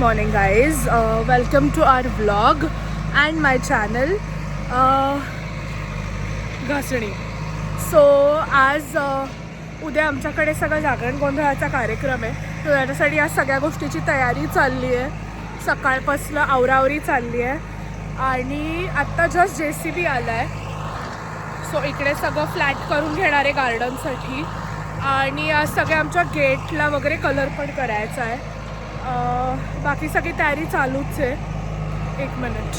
morning guys, welcome to our vlog and my channel घासणी. So आज उद्या आमच्याकडे सगळं जागरण गोंधळाचा कार्यक्रम आहे. तर त्याच्यासाठी आज सगळ्या गोष्टीची तयारी चालली आहे. सकाळपासून आवरावरी चालली आहे आणि आत्ता जस्ट JCB आला आहे. सो इकडे सगळं फ्लॅट करून घेणार आहे गार्डनसाठी आणि आज सगळ्या आमच्या गेटला वगैरे कलर पण करायचा आहे. बाकी सगळी तयारी चालूच आहे. एक मिनिट.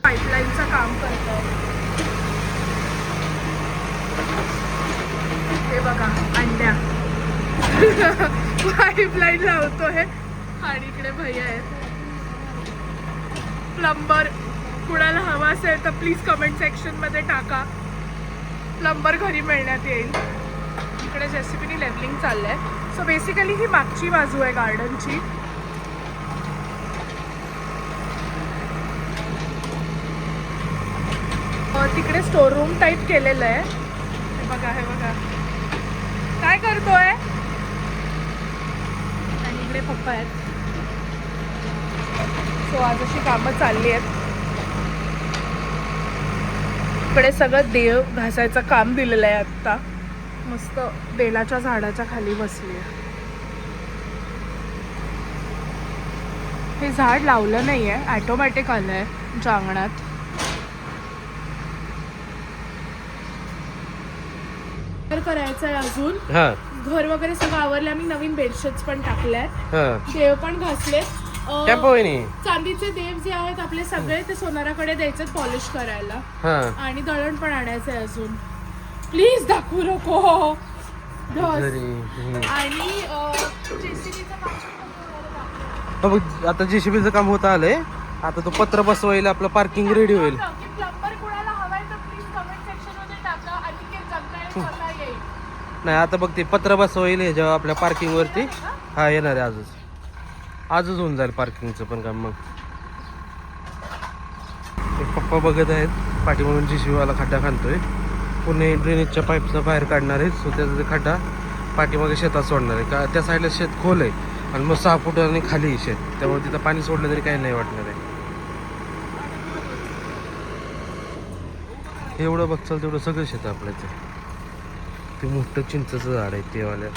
पाईपलाईनचं काम करतो. हे बघा अंड्या पाईपलाईन लावतो आहे आणि इकडे भैया आहेत प्लंबर. कुणाला हवा असेल तर प्लीज कमेंट सेक्शनमध्ये टाका. प्लंबर घरी मिळण्यात येईल. इकडे JCBने लेवलिंग चाललं आहे. सो बेसिकली ही मागची बाजू आहे गार्डनची. तिकडे स्टोर रूम टाईप केलेलं आहे. हे बघा हे बघा काय करतोय. आणि इकडे पप्पा आहेत. सो आज अशी कामं चालली आहेत. इकडे सगळं देव घासायचं काम दिलेलं आहे. आत्ता मस्त बेलाच्या झाडाच्या खाली बसली आहे. हे झाड लावलं नाही आहे, ॲटोमॅटिक आलं आहे आमच्या अंगणात. करायचं आहे अजून. घर वगैरे सगळं आवरलं. आम्ही नवीन बेडशीट्स पण टाकल्या. देव पण घासले. चांदीचे देव जे आहेत आपले सगळे ते सोनाराकडे द्यायचे पॉलिश करायला. आणि दळण पण आणायचंय अजून. प्लीज दाखवू नको. आणि आता JCBचं काम होत आलंय. आता तो पत्र बसवायला आपलं पार्किंग रेडी होईल. नाही आता बघ ते पत्र बसवायला जेव्हा आपल्या पार्किंग वरती येणार आहे. आजच होऊन जाईल पार्किंगचं पण काम. मग पप्पा बघत आहेत पाठीमागून JCBवाला खड्डा खालतोय. पुणे ड्रेनेजच्या पाईपचा बाहेर काढणार आहे. सो त्याचा ते खड्डा पाठीमागे शेतात सोडणार आहे. का त्या साईडला शेत खोल आहे आणि मग 6 फुटांनी खाली शेत. त्यामुळे तिथं पाणी सोडलं तरी काही नाही वाटणार आहे. एवढं बघ चल तेवढं सगळं शेत आपल्याचं. ते मोठं चिंचचं झाड आहे ते वाल्या.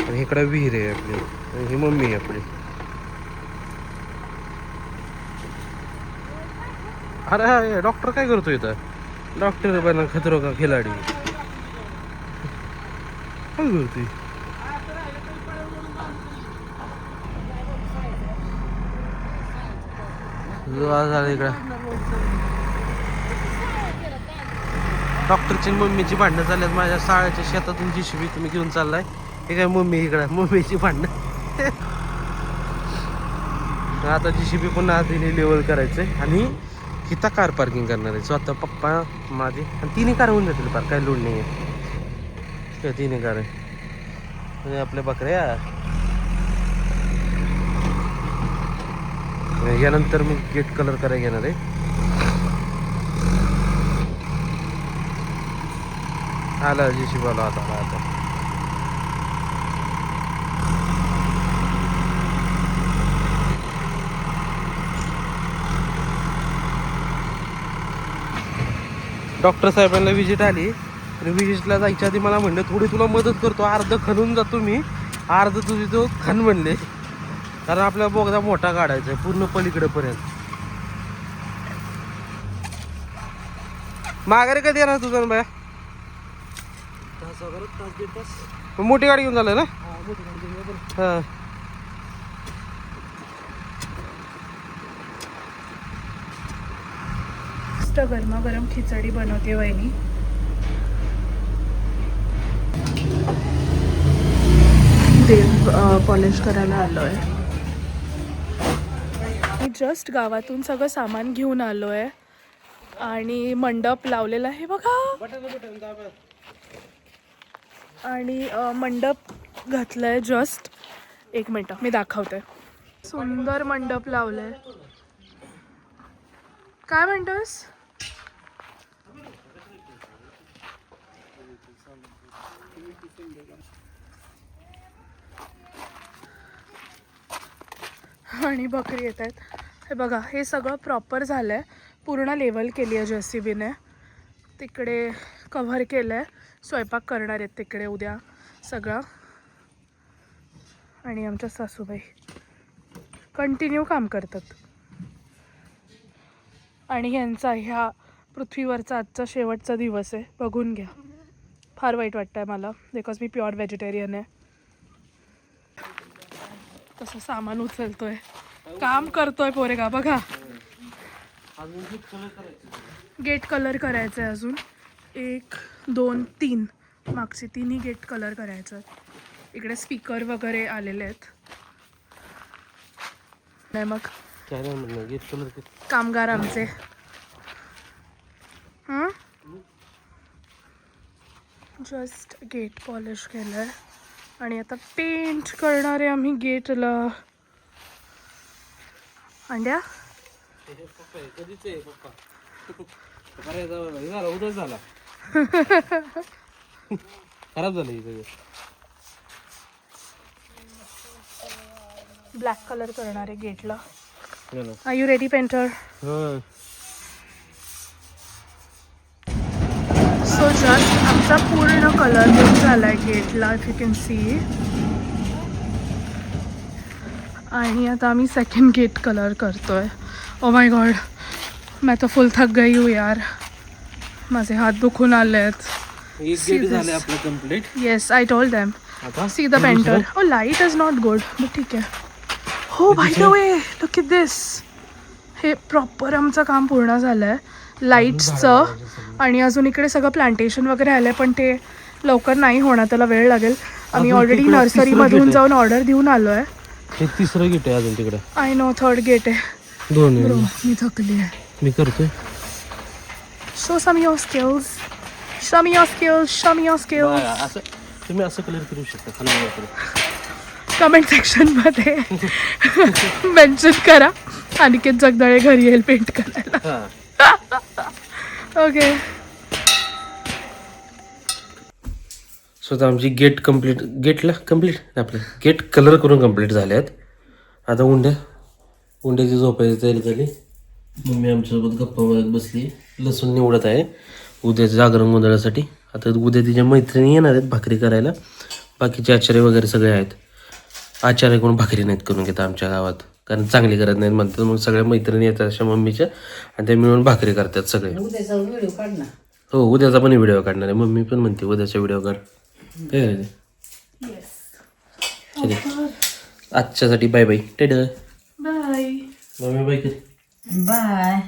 आणि इकडं विहीर आहे आपली. आणि ही मम्मी आहे आपली. अरे डॉक्टर काय करतो इथं. डॉक्टर बना खतरो का खिलाडी काय करतोय. इकडं डॉक्टरची मम्मीची भांडणं चालल्यात. माझ्या शाळेच्या शेतातून JCB तुम्ही घेऊन चाललाय. हे काय मम्मी इकडं मम्मीची भांडणं. आता JCB पुन्हा आधी लेवल करायचंय आणि हिता कार पार्किंग करणार आहे. स्वतः पप्पा माझे आणि 3 कार होऊन जातील. फार काय लोड नाही आहे. 3 कार आहे म्हणजे आपल्या बकऱ्या. यानंतर मी गेट कलर करायला घेणार आहे. आला JCB वाला आता. डॉक्टर साहेबांना विजिट आली आणि विजिटला जायच्या आधी मला म्हणलं थोडी तुला मदत करतो. अर्ध खणून जातो मी, अर्ध तुझी तो खण म्हणले. कारण आपल्याला बोगदा मोठा काढायचा आहे पूर्ण पलीकडे पर्यंत. माघारी कधी येणार तुझा बाया. मोठी गाडी घेऊन झालं ना. हा गरमागरम खिचडी बनवते वहिनी. देव पॉलिश करायला आलोय. जस्ट गावातून सगळं सामान घेऊन आलोय आणि मंडप लावलेला आहे बघा. आणि मंडप घातलाय जस्ट. एक मिनटं मी दाखवते. सुंदर मंडप लावलाय. काय म्हणतोस? आणि बकरी येत आहेत. हे बघा, हे सगळं प्रॉपर झालं आहे. पूर्ण लेवल केली आहे JCBने. तिकडे कव्हर केलं आहे. स्वयंपाक करणार आहेत तिकडे उद्या सगळं. आणि आमच्या सासूबाई कंटिन्यू काम करतात. आणि ह्यांचा ह्या पृथ्वीवरचा आजचा शेवटचा दिवस आहे. बघून घ्या. फार वाईट वाटतं आहे मला, बिकॉज मी प्युअर व्हेजिटेरियन आहे. तसं सामान उचलतोय, काम करतोय पोरेगा. बघा, गेट कलर करायचं आहे अजून. 1 2 3 मागचे 3ही गेट कलर करायचं. इकडे स्पीकर वगैरे आलेले आहेत. नाही मग कामगार आमचे. जस्ट गेट पॉलिश केलं आहे आणि आता पेंट करणार आहे आम्ही गेटला. अंड्या खराब झालं. ब्लॅक कलर करणार आहे गेटला. Are you ready painter? So just आमचा पूर्ण कलर देऊन झाला आहे गेटला, इफ यू कॅन सी. आणि आता आम्ही सेकंड गेट कलर करतोय. ओ माय गॉड, मैं तो फुल थक गई हूँ यार. माझे हात दुखून आले आहेत. एक गेट झालं आपलं complete. Yes, I told them. See the painter. Oh light is not good, but ठीक आहे. हो, by the way, look at this. हे प्रॉपर आमचं काम पूर्ण झालं आहे लाईट्सचं. आणि अजून इकडे सगळं प्लांटेशन वगैरे आलं आहे, पण ते लवकर नाही होणार, त्याला वेळ लागेल. आम्ही ऑलरेडी नर्सरीमधून जाऊन ऑर्डर देऊन आलो आहे. हे तिसरं गेट आहे अजून तिकडे. आय नो, थर्ड गेट आहे. दोन मी थकली आहे. मी करतोय. Show some your skills. Show me your skills. Show me your skills. असं तुम्ही असं कलर करू शकता. कमेंट सेक्शनमध्ये मेन्शन करा. अनिकेत जगदाळे घरी येईल पेंट करायला. ओके. सो आता आमची गेट कम्प्लीट आपले गेट कलर करून कम्प्लीट झाले आहेत. आता उंड्याची झोपायची तयारी झाली. मम्मी आमच्यासोबत गप्पा मारत बसली. लसूण निवडत आहे उद्याचं जागरण गोंधळासाठी. आता उद्या तिच्या मैत्रिणी येणार आहेत भाकरी करायला. बाकीचे आचार्य वगैरे सगळे आहेत. आचार्य कोण भाकरी नाहीत करून घेतात आमच्या गावात, कारण चांगली करत नाहीत म्हणतात. मग सगळ्या मैत्रिणी येतात अशा मम्मीच्या, आणि त्या मिळून भाकरी करतात सगळे. हो, उद्याचा पण व्हिडिओ काढणार आहे. मम्मी पण म्हणते उद्याचा व्हिडिओ काढ. काय करायचं? आजच्यासाठी बाय बाय. टेड बाय. मम्मी बाय कर. बाय.